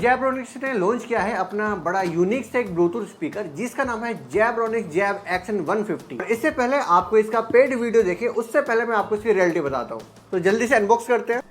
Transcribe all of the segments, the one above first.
जैब्रोनिक्स ने लॉन्च किया है अपना बड़ा यूनिक से एक ब्लूटूथ स्पीकर जिसका नाम है जैब्रोनिक्स जैब एक्शन 150। इससे पहले आपको इसका पेड वीडियो देखे उससे पहले मैं आपको इसकी रियलिटी बताता हूँ। तो जल्दी से अनबॉक्स करते हैं।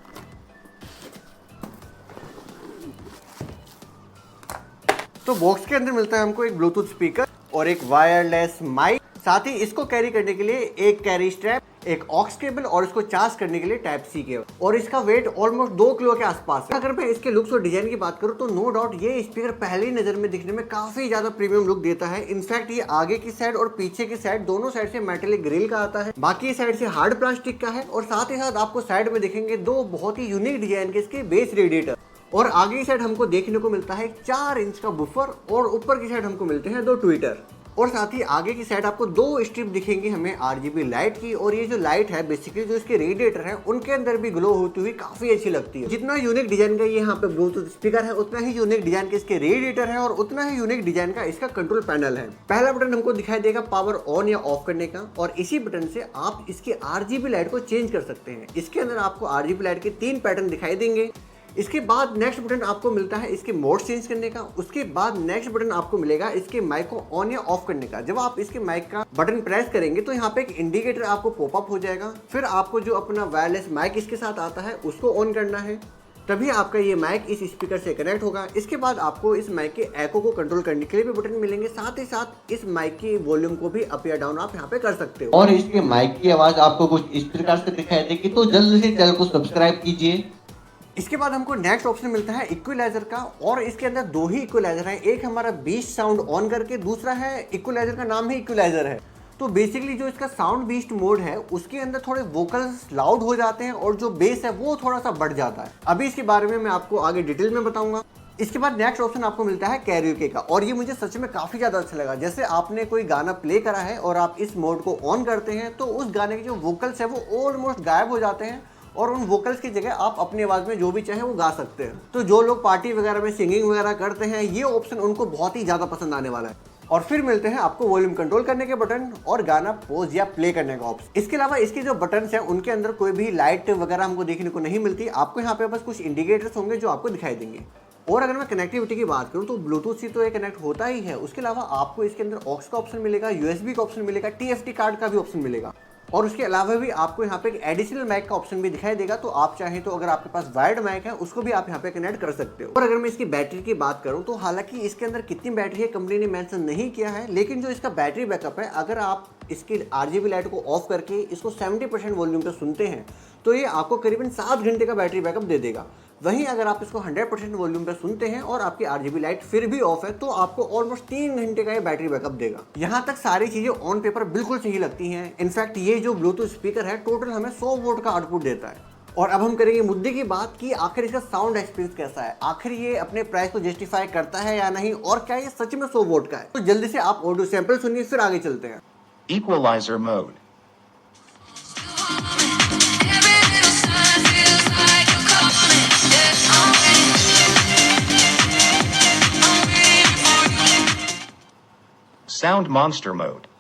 तो बॉक्स के अंदर मिलता है हमको एक ब्लूटूथ स्पीकर और एक वायरलेस माइक, साथ ही इसको कैरी करने के लिए एक कैरी स्ट्रैप, एक ऑक्स केबल और इसको चार्ज करने के लिए टाइप सी केबल, और इसका वेट ऑलमोस्ट 2 किलो के आसपास है। अगर मैं इसके लुक्स और डिजाइन की बात करूं तो नो डाउट ये स्पीकर पहली नजर में दिखने में काफी ज्यादा प्रीमियम लुक देता है। इनफैक्ट ये आगे की साइड और पीछे की साइड दोनों साइड से मेटेलिक ग्रिल का आता है, बाकी साइड से हार्ड प्लास्टिक का है, और साथ ही साथ आपको साइड में दिखेंगे दो बहुत ही यूनिक डिजाइन के इसके बेस रेडिएटर, और आगे की साइड हमको देखने को मिलता है 4 इंच का बुफर, और ऊपर की साइड हमको मिलते हैं 2 ट्विटर, और साथ ही आगे की साइड आपको 2 स्ट्रिप दिखेंगी हमें RGB लाइट की। और ये जो लाइट है बेसिकली जो इसके रेडिएटर है उनके अंदर भी ग्लो होती हुई काफी अच्छी लगती है। जितना यूनिक डिजाइन का ये यहाँ पे ब्लूटूथ स्पीकर है उतना ही यूनिक डिजाइन के इसके रेडिएटर है और उतना ही यूनिक डिजाइन का इसका कंट्रोल पैनल है। पहला बटन हमको दिखाई देगा पावर ऑन या ऑफ करने का, और इसी बटन से आप इसकी RGB लाइट को चेंज कर सकते हैं। इसके अंदर आपको RGB लाइट के 3 पैटर्न दिखाई देंगे। इसके बाद नेक्स्ट बटन आपको मिलता है इसके मोड चेंज करने का। उसके बाद नेक्स्ट बटन आपको मिलेगा इसके माइक को ऑन या ऑफ करने का। जब आप इसके माइक का बटन प्रेस करेंगे तो यहाँ पे एक इंडिकेटर आपको पॉपअप हो जाएगा। फिर आपको जो अपना वायरलेस माइक इसके साथ आता है उसको ऑन करना है, तभी आपका ये माइक इस स्पीकर से कनेक्ट होगा। इसके बाद आपको इस माइक के एको को कंट्रोल करने के लिए भी बटन मिलेंगे, साथ ही साथ इस माइक की वॉल्यूम को भी अप या डाउन आप यहाँ पे कर सकते हो। और इसके माइक की आवाज आपको कुछ इस प्रकार से दिखाई देगी, तो जल्द से चैनल को सब्सक्राइब कीजिए। इसके बाद हमको नेक्स्ट ऑप्शन मिलता है इक्वलाइजर का, और इसके अंदर 2 ही इक्वलाइजर है। एक हमारा बीस्ट साउंड ऑन करके, दूसरा है इक्वलाइजर का नाम ही इक्वलाइजर है। तो बेसिकली जो इसका साउंड बीस्ट मोड है उसके अंदर थोड़े वोकल्स लाउड हो जाते हैं और जो बेस है वो थोड़ा सा बढ़ जाता है। अभी इसके बारे में मैं आपको आगे डिटेल में बताऊंगा। इसके बाद नेक्स्ट ऑप्शन आपको मिलता है कैरियोके का, और ये मुझे सच में काफी ज्यादा अच्छा लगा। जैसे आपने कोई गाना प्ले करा है और आप इस मोड को ऑन करते हैं तो उस गाने के जो वोकल्स है वो ऑलमोस्ट गायब हो जाते हैं, और उन वोकल्स की जगह आप अपनी आवाज में जो भी चाहे वो गा सकते हैं। तो जो लोग पार्टी वगैरह में सिंगिंग वगैरह करते हैं ये ऑप्शन उनको बहुत ही ज्यादा पसंद आने वाला है। और फिर मिलते हैं आपको वॉल्यूम कंट्रोल करने के बटन और गाना पॉज या प्ले करने का ऑप्शन। इसके अलावा इसके जो बटन्स हैं उनके अंदर कोई भी लाइट वगैरह हमको देखने को नहीं मिलती। आपको यहाँ पे बस कुछ इंडिकेटर्स होंगे जो आपको दिखाई देंगे। और अगर मैं कनेक्टिविटी की बात करूं तो ब्लूटूथ से तो ये कनेक्ट होता ही है, उसके अलावा आपको इसके अंदर ऑक्स का ऑप्शन मिलेगा, USB का ऑप्शन मिलेगा, TFT कार्ड का भी ऑप्शन मिलेगा, और उसके अलावा भी आपको यहाँ पे एक एडिशनल माइक का ऑप्शन भी दिखाई देगा। तो आप चाहें तो अगर आपके पास वायर्ड माइक है उसको भी आप यहाँ पे कनेक्ट कर सकते हो। और अगर मैं इसकी बैटरी की बात करूँ तो हालांकि इसके अंदर कितनी बैटरी है कंपनी ने मेंशन नहीं किया है, लेकिन जो इसका बैटरी बैकअप है, अगर आप इसकी RGB लाइट को ऑफ करके इसको 70% वॉल्यूम पे सुनते हैं तो ये आपको करीबन 7 घंटे का बैटरी बैकअप दे देगा। वहीं अगर आप इसको 100% वॉल्यूम पे सुनते हैं और आपकी RGB लाइट फिर भी ऑफ है तो आपको ऑलमोस्ट 3 घंटे का ये बैटरी बैकअप देगा। यहाँ तक सारी चीजें ऑन पेपर बिल्कुल सही लगती हैं। इनफैक्ट ये जो ब्लूटूथ स्पीकर है टोटल हमें 100 वोल्ट का आउटपुट देता है। और अब हम करेंगे मुद्दे की बात कि आखिर इसका साउंड एक्सपीरियंस कैसा है, आखिर ये अपने प्राइस को जस्टिफाई करता है या नहीं, और क्या ये सच में 100 वोल्ट का है। तो जल्दी से आप ऑडियो सैंपल सुनिए फिर आगे चलते हैं। Equalizer mode. Sound monster mode.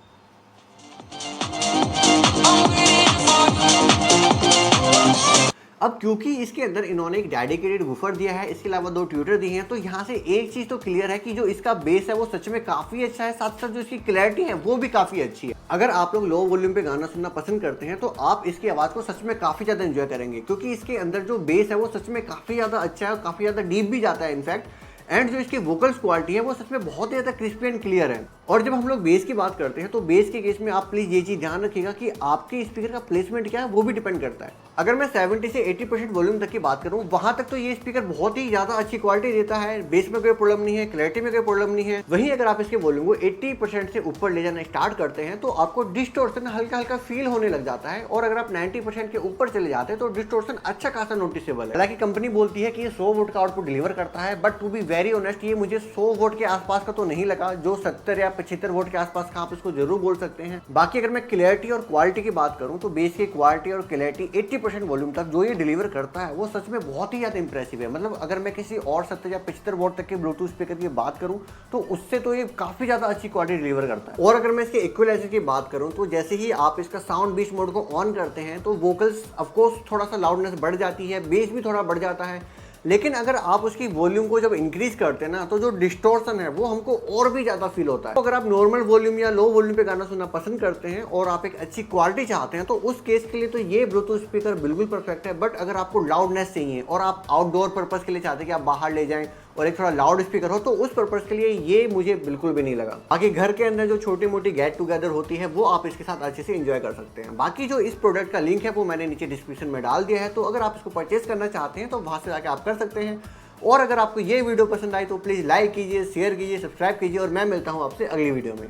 अब क्योंकि इसके अंदर इन्होंने एक डेडिकेटेड वूफर दिया है, इसके अलावा 2 ट्विटर दिए हैं, तो यहाँ से एक चीज तो क्लियर है कि जो इसका बेस है वो सच में काफी अच्छा है, साथ साथ जो इसकी क्लैरिटी है वो भी काफी अच्छी है। अगर आप लोग लो वॉल्यूम पे गाना सुनना पसंद करते हैं तो आप इसकी आवाज को सच में काफी ज्यादा एंजॉय करेंगे, क्योंकि इसके अंदर जो बेस है वो सच में काफी ज्यादा अच्छा है और काफी ज्यादा डीप भी जाता है इनफैक्ट। एंड जो इसकी वोकल्स क्वालिटी है वो सच में बहुत ही ज्यादा क्रिस्पी एंड क्लियर है। और जब हम लोग बेस की बात करते हैं तो बेस के केस में आप प्लीज ये चीज ध्यान रखिएगा कि आपके स्पीकर का प्लेसमेंट क्या है वो भी डिपेंड करता है। अगर मैं 70 से 80% वॉल्यूम तक की बात करूं वहां तक तो ये स्पीकर बहुत ही ज्यादा अच्छी क्वालिटी देता है, बेस में कोई प्रॉब्लम नहीं है, क्लैरिटी में कोई प्रॉब्लम नहीं है। वहीं अगर आप इसके वॉल्यूम को 80% से ऊपर ले जाना स्टार्ट करते हैं तो आपको डिस्टॉर्शन हल्का हल्का फील होने लग जाता है, और अगर आप 90% के ऊपर चले जाते हैं तो डिस्टॉर्शन अच्छा खासा नोटिसेबल है। हालांकि कंपनी बोलती है कि ये 100 वोल्ट का आउटपुट डिलीवर करता है, but to be very honest ये मुझे 100 वोल्ट के आसपास का तो नहीं लगा। जो 70 या 75 वोल्ट के आसपास का आप इसको जरूर बोल सकते हैं। बाकी अगर मैं क्लैरिटी और क्वालिटी की बात करूं तो बेस की क्वालिटी और क्लैरिटी 80% वॉल्यूम तक जो ये डिलीवर करता है वो सच में बहुत ही ज्यादा इंप्रेसिव है। मतलब अगर मैं किसी और 70 या 75 वोल्ट तक के ब्लूटूथ स्पीकर की बात करूं तो उससे तो ये काफी ज्यादा अच्छी क्वालिटी डिलीवर करता है। और अगर मैं इसके इक्वलाइजर की बात करूं तो जैसे ही आप इसका साउंड बीस्ट मोड को ऑन करते हैं तो वोकल्स ऑफकोर्स थोड़ा सा लाउडनेस बढ़ जाती है, बेस भी थोड़ा बढ़ जाता है, लेकिन अगर आप उसकी वॉल्यूम को जब इंक्रीज करते हैं ना, तो जो डिस्टॉर्शन है वो हमको और भी ज़्यादा फील होता है। तो अगर आप नॉर्मल वॉल्यूम या लो वॉल्यूम पे गाना सुनना पसंद करते हैं और आप एक अच्छी क्वालिटी चाहते हैं, तो उस केस के लिए तो ये ब्लूटूथ स्पीकर बिल्कुल परफेक्ट है। बट अगर आपको लाउडनेस चाहिए और आप आउटडोर पर्पज़ के लिए चाहते हैं कि आप बाहर ले जाएं और एक थोड़ा लाउड स्पीकर हो, तो उस पर्पज़ के लिए ये मुझे बिल्कुल भी नहीं लगा। बाकी घर के अंदर जो छोटी मोटी गेट टुगेदर होती है वो आप इसके साथ अच्छे से एंजॉय कर सकते हैं। बाकी जो इस प्रोडक्ट का लिंक है वो मैंने नीचे डिस्क्रिप्शन में डाल दिया है, तो अगर आप इसको परचेस करना चाहते हैं तो वहाँ से जाकर आप कर सकते हैं। और अगर आपको ये वीडियो पसंद आई तो प्लीज़ लाइक कीजिए, शेयर कीजिए, सब्सक्राइब कीजिए और मैं मिलता हूँ आपसे अगली वीडियो में।